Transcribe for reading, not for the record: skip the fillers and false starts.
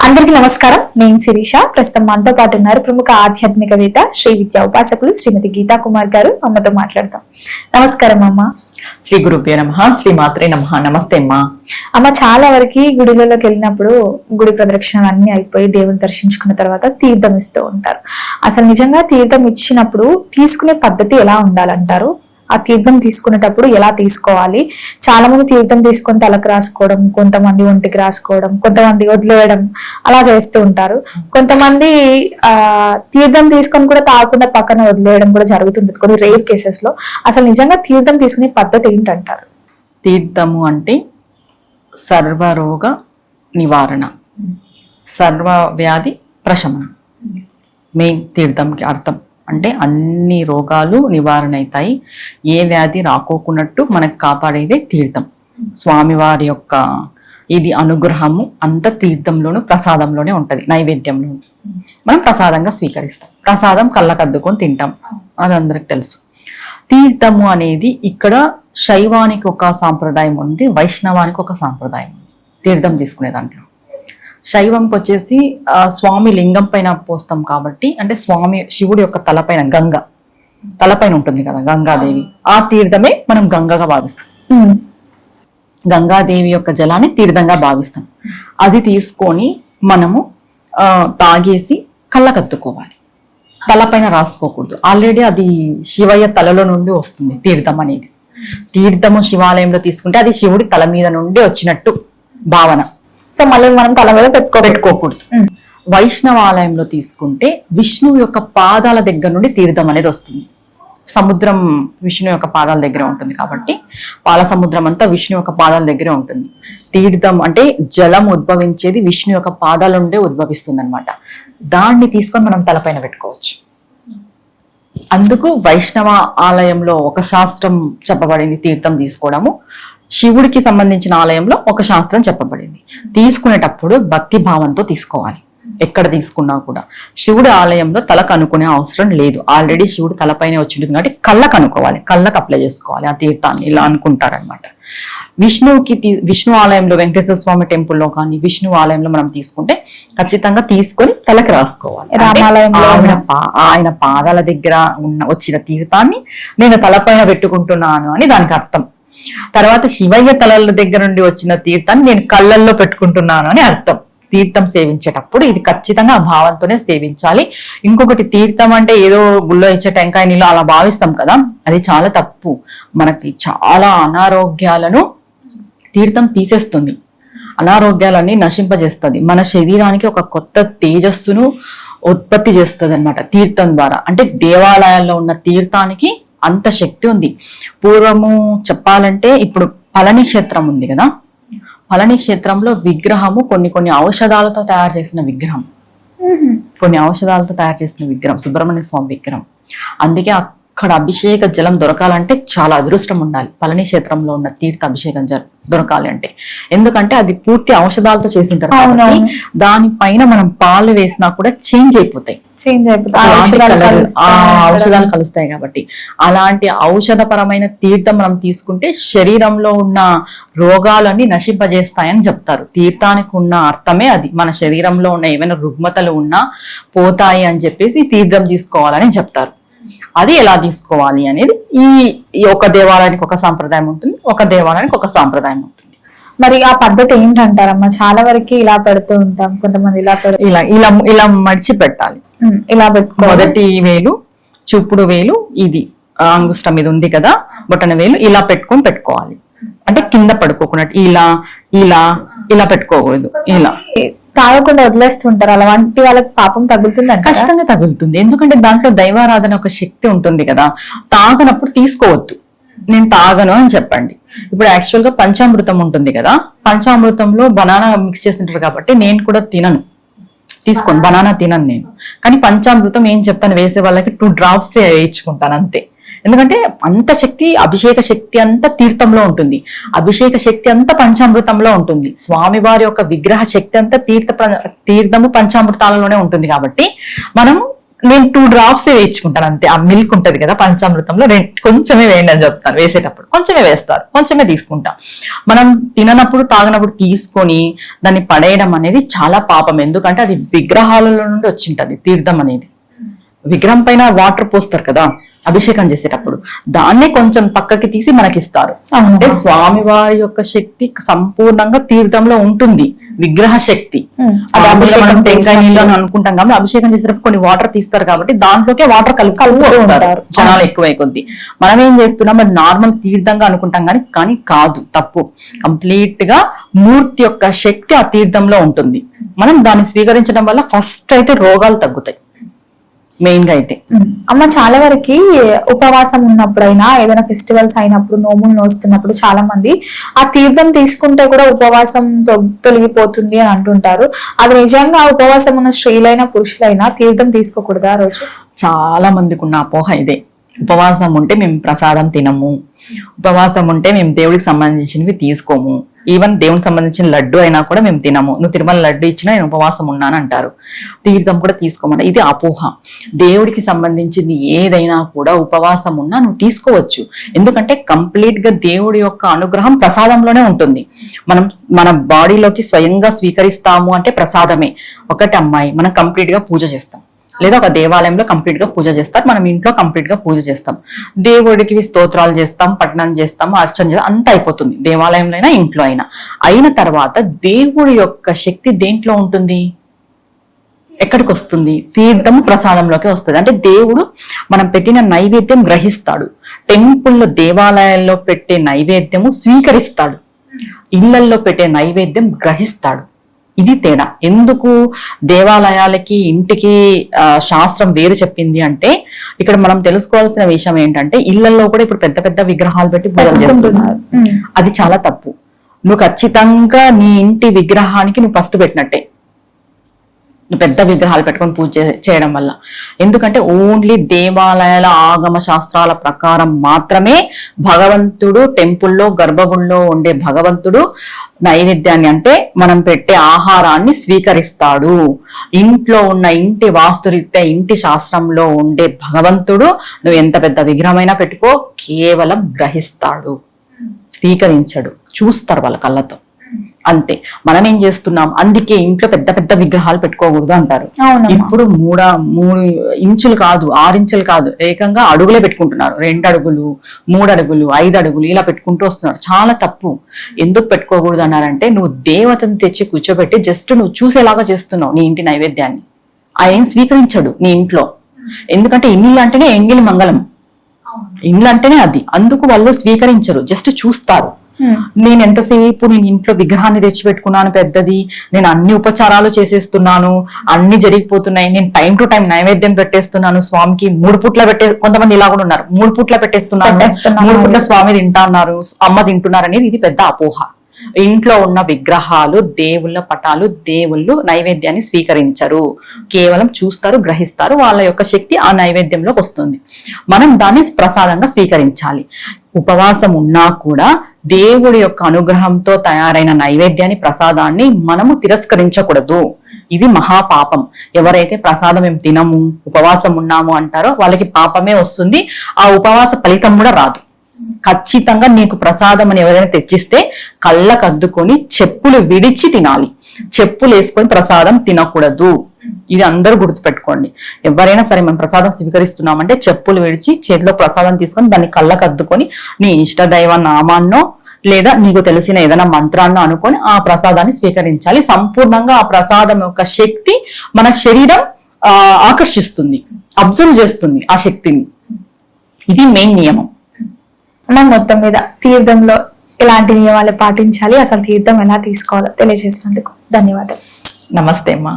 అందరికీ నమస్కారం. నేను శిరీష. ప్రస్తుతం మనతో పాటు ఉన్నారు ప్రముఖ ఆధ్యాత్మికవేత్త శ్రీ విద్యా ఉపాసకులు శ్రీమతి గీతా కుమార్ గారు. అమ్మతో మాట్లాడతాం. నమస్కారం అమ్మ. శ్రీ గురుభ్యో నమః. శ్రీ మాత్రే నమః. నమస్తే అమ్మా. అమ్మ, చాలా వరకు గుడిలలోకి వెళ్ళినప్పుడు గుడి ప్రదక్షిణలు అన్ని అయిపోయి దేవుని దర్శించుకున్న తర్వాత తీర్థం ఇస్తూ ఉంటారు. అసలు నిజంగా తీర్థం ఇచ్చినప్పుడు తీసుకునే పద్ధతి ఎలా ఉండాలంటారు? ఆ తీర్థం తీసుకునేటప్పుడు ఎలా తీసుకోవాలి? చాలా మంది తీర్థం తీసుకొని తలకు రాసుకోవడం, కొంతమంది ఒంటికి రాసుకోవడం, కొంతమంది వదిలేయడం అలా చేస్తూ ఉంటారు. కొంతమంది తీర్థం తీసుకొని కూడా తాగకుండా పక్కన వదిలేయడం కూడా జరుగుతుంది కొన్ని రేర్ కేసెస్ లో. అసలు నిజంగా తీర్థం తీసుకునే పద్ధతి ఏంటంటారు? తీర్థము అంటే సర్వరోగ నివారణ, సర్వ వ్యాధి ప్రశమనం. మెయిన్ తీర్థంకి అర్థం అంటే అన్ని రోగాలు నివారణ అవుతాయి, ఏ వ్యాధి రాకోకున్నట్టు మనకు కాపాడేదే తీర్థం. స్వామివారి యొక్క ఇది అనుగ్రహము అంత తీర్థంలోను ప్రసాదంలోనే ఉంటది, నైవేద్యంలో మనం ప్రసాదంగా స్వీకరిస్తాం. ప్రసాదం కళ్ళకద్దుకొని తింటాం, అది అందరికి తెలుసు. తీర్థము అనేది ఇక్కడ శైవానికి ఒక సాంప్రదాయం ఉంది, వైష్ణవానికి ఒక సాంప్రదాయం ఉంది తీర్థం తీసుకునే దాంట్లో. శైవంకి వచ్చేసి స్వామి లింగం పైన పోస్తాం కాబట్టి, అంటే స్వామి శివుడి యొక్క తలపైన గంగ తలపైన ఉంటుంది కదా గంగాదేవి, ఆ తీర్థమే మనం గంగగా భావిస్తాం. గంగాదేవి యొక్క జలాన్ని తీర్థంగా భావిస్తాం. అది తీసుకొని మనము తాగేసి కళ్ళకత్తుకోవాలి, తలపైన రాసుకోకూడదు. ఆల్రెడీ అది శివయ్య తలలో నుండి వస్తుంది తీర్థం అనేది. తీర్థము శివాలయంలో తీసుకుంటే అది శివుడి తల మీద నుండి వచ్చినట్టు భావన. సో మళ్ళీ మనం తల మీద పెట్టుకోకూడదు. వైష్ణవాలయంలో తీసుకుంటే విష్ణువు యొక్క పాదాల దగ్గర నుండి తీర్థం అనేది వస్తుంది. సముద్రం విష్ణు యొక్క పాదాల దగ్గర ఉంటుంది కాబట్టి పాల సముద్రం అంతా విష్ణు యొక్క పాదాల దగ్గరే ఉంటుంది. తీర్థం అంటే జలం ఉద్భవించేది విష్ణు యొక్క పాదాల నుండే ఉద్భవిస్తుంది అనమాట. దాన్ని తీసుకొని మనం తలపైన పెట్టుకోవచ్చు. అందుకు వైష్ణవ ఆలయంలో ఒక శాస్త్రం చెప్పబడింది తీర్థం తీసుకోవడము, శివుడికి సంబంధించిన ఆలయంలో ఒక శాస్త్రం చెప్పబడింది. తీసుకునేటప్పుడు భక్తి భావంతో తీసుకోవాలి. ఎక్కడ తీసుకున్నా కూడా శివుడి ఆలయంలో తలకు అనుకునే అవసరం లేదు, ఆల్రెడీ శివుడు తలపైనే వచ్చింది కాబట్టి కళ్ళకు అనుకోవాలి, కళ్ళకు అప్లై చేసుకోవాలి ఆ తీర్థాన్ని, ఇలా అనుకుంటారనమాట. విష్ణు ఆలయంలో వెంకటేశ్వర స్వామి టెంపుల్లో కానీ విష్ణు ఆలయంలో మనం తీసుకుంటే ఖచ్చితంగా తీసుకొని తలకి రాసుకోవాలి. ఆయన పాదాల దగ్గర వచ్చిన తీర్థాన్ని నేను తలపైన పెట్టుకుంటున్నాను అని దానికి అర్థం. తర్వాత శివయ్య తలల దగ్గర నుండి వచ్చిన తీర్థాన్ని నేను కళ్ళల్లో పెట్టుకుంటున్నాను అని అర్థం. తీర్థం సేవించేటప్పుడు ఇది ఖచ్చితంగా ఆ భావంతోనే సేవించాలి. ఇంకొకటి, తీర్థం అంటే ఏదో గుళ్ళో ఇచ్చే టెంకాయ నీళ్ళు అలా భావిస్తాం కదా, అది చాలా తప్పు. మనకి చాలా అనారోగ్యాలను తీర్థం తీసేస్తుంది, అనారోగ్యాలన్నీ నశింపజేస్తుంది, మన శరీరానికి ఒక కొత్త తేజస్సును ఉత్పత్తి చేస్తుంది అనమాట తీర్థం ద్వారా. అంటే దేవాలయాల్లో ఉన్న తీర్థానికి అంత శక్తి ఉంది. పూర్వము చెప్పాలంటే ఇప్పుడు పళని క్షేత్రం ఉంది కదా, పళని క్షేత్రంలో విగ్రహము కొన్ని ఔషధాలతో తయారు చేసిన విగ్రహం, సుబ్రహ్మణ్య స్వామి విగ్రహం. అందుకే అక్కడ అభిషేక జలం దొరకాలంటే చాలా అదృష్టం ఉండాలి. పళని క్షేత్రంలో ఉన్న తీర్థ అభిషేకం దొరకాలి అంటే, ఎందుకంటే అది పూర్తి ఔషధాలతో చేసింటారు కాబట్టి దానిపైన మనం పాలు వేసినా కూడా చేంజ్ అయిపోతాయి, ఔషధాలు కలుస్తాయి కాబట్టి. అలాంటి ఔషధపరమైన తీర్థం మనం తీసుకుంటే శరీరంలో ఉన్న రోగాలన్నీ నశింపజేస్తాయని చెప్తారు. తీర్థానికి ఉన్న అర్థమే అది, మన శరీరంలో ఉన్న ఏమైనా రుగ్మతలు ఉన్నా పోతాయి అని చెప్పేసి తీర్థం తీసుకోవాలని చెప్తారు. అది ఎలా తీసుకోవాలి అనేది ఈ ఒక దేవాలయానికి ఒక సాంప్రదాయం ఉంటుంది, ఒక దేవాలయానికి ఒక సాంప్రదాయం ఉంటుంది. మరి ఆ పద్ధతి ఏంటంటారమ్మా? చాలా వరకు ఇలా పెడుతూ ఉంటాం, కొంతమంది ఇలా మడిచి పెట్టాలి. ఇలా పెట్టుకో, మొదటి వేలు, చూపుడు వేలు, ఇది అంగుష్టం మీద ఉంది కదా బొటన వేలు, ఇలా పెట్టుకోవాలి. అంటే కింద పడుకోకున్నట్టు ఇలా ఇలా ఇలా పెట్టుకోకూడదు. ఇలా తాగకుండా వదిలేస్తుంటారు, అలాంటి వాళ్ళకి పాపం తగులుతుంది. కష్టంగా తగులుతుంది, ఎందుకంటే దాంట్లో దైవారాధన ఒక శక్తి ఉంటుంది కదా. తాగనప్పుడు తీసుకోవద్దు, నేను తాగను అని చెప్పండి. ఇప్పుడు యాక్చువల్ గా పంచామృతం ఉంటుంది కదా, పంచామృతంలో బనానా మిక్స్ చేస్తుంటారు కాబట్టి నేను కూడా తినను, తీసుకోను, బనానా తినను నేను. కానీ పంచామృతం ఏం చెప్తాను, వేసే వాళ్ళకి 2 drops వేయించుకుంటాను అంతే. ఎందుకంటే అంత శక్తి, అభిషేక శక్తి అంతా తీర్థంలో ఉంటుంది, అభిషేక శక్తి అంతా పంచామృతంలో ఉంటుంది. స్వామివారి యొక్క విగ్రహ శక్తి అంతా తీర్థము పంచామృతాలలోనే ఉంటుంది కాబట్టి మనం నేను 2 drops వేయించుకుంటాను అంతే. ఆ మిల్క్ ఉంటది కదా పంచామృతంలో, కొంచెమే వేయండి అని చెప్తాను. వేసేటప్పుడు కొంచెమే వేస్తారు, కొంచెమే తీసుకుంటాం. మనం తిననప్పుడు తాగినప్పుడు తీసుకొని దాన్ని పడేయడం అనేది చాలా పాపం. ఎందుకంటే అది విగ్రహాలలో నుండి వచ్చింటది తీర్థం అనేది. విగ్రహం పైన వాటర్ పోస్తారు కదా అభిషేకం చేసేటప్పుడు, దాన్నే కొంచెం పక్కకి తీసి మనకిస్తారు. అంటే స్వామివారి యొక్క శక్తి సంపూర్ణంగా తీర్థంలో ఉంటుంది, విగ్రహ శక్తి. అది అభిషేకం టెంకాయ నీళ్ళు అని అనుకుంటాం కాబట్టి అభిషేకం చేసేటప్పుడు కొన్ని వాటర్ తీస్తారు కాబట్టి దాంట్లోకే వాటర్ కలుపుతారు జనాలు ఎక్కువై కొద్ది. మనం ఏం చేస్తున్నాం, అది నార్మల్ తీర్థంగా అనుకుంటాం కానీ కాదు, తప్పు. కంప్లీట్ గా మూర్తి యొక్క శక్తి ఆ తీర్థంలో ఉంటుంది. మనం దాన్ని స్వీకరించడం వల్ల ఫస్ట్ అయితే రోగాలు తగ్గుతాయి మెయిన్ గా అయితే. అమ్మ, చాలా వరకు ఉపవాసం ఉన్నప్పుడైనా ఏదైనా ఫెస్టివల్స్ అయినప్పుడు నోములు నోస్తున్నప్పుడు చాలా మంది ఆ తీర్థం తీసుకుంటే కూడా ఉపవాసం తొలగిపోతుంది అని అంటుంటారు. అది నిజంగా ఉపవాసం ఉన్న స్త్రీలైనా పురుషులైనా తీర్థం తీసుకోకూడదు ఆ రోజు? చాలా మందికి ఉన్న అపోహ ఇదే. ఉపవాసం ఉంటే మేము ప్రసాదం తినము, ఉపవాసం ఉంటే మేము దేవుడికి సంబంధించినవి తీసుకోము, ఈవెన్ దేవునికి సంబంధించిన లడ్డు అయినా కూడా మేము తినము, నువ్వు తిరుమల లడ్డు ఇచ్చినా నేను ఉపవాసం ఉన్నాను అంటారు. తీర్థం కూడా తీసుకోమని, ఇది అపోహ. దేవుడికి సంబంధించింది ఏదైనా కూడా ఉపవాసం ఉన్నా నువ్వు తీసుకోవచ్చు. ఎందుకంటే కంప్లీట్ గా దేవుడి యొక్క అనుగ్రహం ప్రసాదంలోనే ఉంటుంది. మనం మన బాడీలోకి స్వయంగా స్వీకరిస్తాము అంటే ప్రసాదమే. ఒకటి అమ్మాయి మనం కంప్లీట్ గా పూజ చేస్తాం, లేదా ఒక దేవాలయంలో కంప్లీట్ గా పూజ చేస్తారు, మనం ఇంట్లో కంప్లీట్ గా పూజ చేస్తాం, దేవుడికి స్తోత్రాలు చేస్తాం, పఠనం చేస్తాం, అర్చన చేస్తాం, అంతా అయిపోతుంది. దేవాలయంలో అయినా ఇంట్లో అయినా అయిన తర్వాత దేవుడి యొక్క శక్తి దేంట్లో ఉంటుంది, ఎక్కడికి వస్తుంది? తీర్థము ప్రసాదంలోకి వస్తుంది. అంటే దేవుడు మనం పెట్టిన నైవేద్యం గ్రహిస్తాడు. టెంపుల్లో దేవాలయాల్లో పెట్టే నైవేద్యము స్వీకరిస్తాడు, ఇళ్లల్లో పెట్టే నైవేద్యం గ్రహిస్తాడు. ఇది తేడా. ఎందుకు దేవాలయాలకి ఇంటికి శాస్త్రం వేరు చెప్పింది అంటే, ఇక్కడ మనం తెలుసుకోవాల్సిన విషయం ఏంటంటే, ఇళ్లలో కూడా ఇప్పుడు పెద్ద పెద్ద విగ్రహాలు పెట్టి పూజలు చేస్తున్నారు. అది చాలా తప్పు. నువ్వు ఖచ్చితంగా నీ ఇంటి విగ్రహానికి నువ్వు ఫస్ట్ పెట్టినట్టే, పెద్ద విగ్రహాలు పెట్టుకొని పూజ చేయడం వల్ల. ఎందుకంటే ఓన్లీ దేవాలయాల ఆగమ శాస్త్రాల ప్రకారం మాత్రమే భగవంతుడు టెంపుల్లో గర్భగుడిలో ఉండే భగవంతుడు నైవేద్యాన్ని అంటే మనం పెట్టే ఆహారాన్ని స్వీకరిస్తాడు. ఇంట్లో ఉన్న ఇంటి వాస్తురీత్యా ఇంటి శాస్త్రంలో ఉండే భగవంతుడు నువ్వు ఎంత పెద్ద విగ్రహమైనా పెట్టుకో, కేవలం గ్రహిస్తాడు, స్వీకరించడు. చూస్తారు వాళ్ళ కళ్ళతో, అంతే. మనం ఏం చేస్తున్నాం, అందుకే ఇంట్లో పెద్ద పెద్ద విగ్రహాలు పెట్టుకోకూడదు అంటారు. ఇప్పుడు 3 ఇంచులు కాదు, 6 ఇంచులు కాదు, ఏకంగా అడుగులే పెట్టుకుంటున్నారు. 2 అడుగులు, 3 అడుగులు, 5 అడుగులు ఇలా పెట్టుకుంటూ వస్తున్నారు. చాలా తప్పు. ఎందుకు పెట్టుకోకూడదు అన్నారంటే, నువ్వు దేవతను తెచ్చి కూర్చోబెట్టి జస్ట్ నువ్వు చూసేలాగా చేస్తున్నావు నీ ఇంటి నైవేద్యాన్ని. ఆయన స్వీకరించడు నీ ఇంట్లో. ఎందుకంటే ఇల్లు అంటేనే ఎంగిలి మంగళం, ఇల్లు అంటేనే అది. అందుకు వాళ్ళు స్వీకరించరు, జస్ట్ చూస్తారు. నేను ఎంతసేపు నేను ఇంట్లో విగ్రహాన్ని తెచ్చిపెట్టుకున్నాను పెద్దది, నేను అన్ని ఉపచారాలు చేసేస్తున్నాను, అన్ని జరిగిపోతున్నాయి, నేను టైం టు టైం నైవేద్యం పెట్టేస్తున్నాను స్వామికి, 3 పూట్ల కొంతమంది ఇలా కూడా ఉన్నారు, 3 పూట్ల పెట్టేస్తున్నాను, 3 పూట్ల స్వామి తింటా ఉన్నారు, అమ్మ తింటున్నారు అనేది ఇది పెద్ద అపోహ. ఇంట్లో ఉన్న విగ్రహాలు, దేవుళ్ళ పటాలు, దేవుళ్ళు నైవేద్యాన్ని స్వీకరించరు, కేవలం చూస్తారు, గ్రహిస్తారు. వాళ్ళ యొక్క శక్తి ఆ నైవేద్యంలోకి వస్తుంది. మనం దాన్ని ప్రసాదంగా స్వీకరించాలి. ఉపవాసం ఉన్నా కూడా దేవుడి యొక్క అనుగ్రహంతో తయారైన నైవేద్యాన్ని, ప్రసాదాన్ని మనము తిరస్కరించకూడదు. ఇది మహాపాపం. ఎవరైతే ప్రసాదం మేము తినము, ఉపవాసం ఉన్నాము అంటారో వాళ్ళకి పాపమే వస్తుంది. ఆ ఉపవాస ఫలితం కూడా రాదు. ఖచ్చితంగా నీకు ప్రసాదం అని ఎవరైనా తెచ్చిస్తే కళ్ళకు అద్దుకొని చెప్పులు విడిచి తినాలి. చెప్పులు వేసుకొని ప్రసాదం తినకూడదు. ఇది అందరూ గుర్తుపెట్టుకోండి. ఎవరైనా సరే మనం ప్రసాదం స్వీకరిస్తున్నామంటే చెప్పులు విడిచి చేతిలో ప్రసాదం తీసుకొని దాన్ని కళ్ళకు అద్దుకొని నీ ఇష్ట దైవ నామాన్నో లేదా నీకు తెలిసిన ఏదైనా మంత్రాన్నో అనుకొని ఆ ప్రసాదాన్ని స్వీకరించాలి. సంపూర్ణంగా ఆ ప్రసాదం యొక్క శక్తి మన శరీరం ఆకర్షిస్తుంది, అబ్జర్వ్ చేస్తుంది ఆ శక్తిని. ఇది మెయిన్ నియమం. మొత్తం మీద తీర్థంలో ఎలాంటి నియమాలు పాటించాలి, అసలు తీర్థం ఎలా తీసుకోవాలో తెలియజేసినందుకు ధన్యవాదాలు. నమస్తే అమ్మా.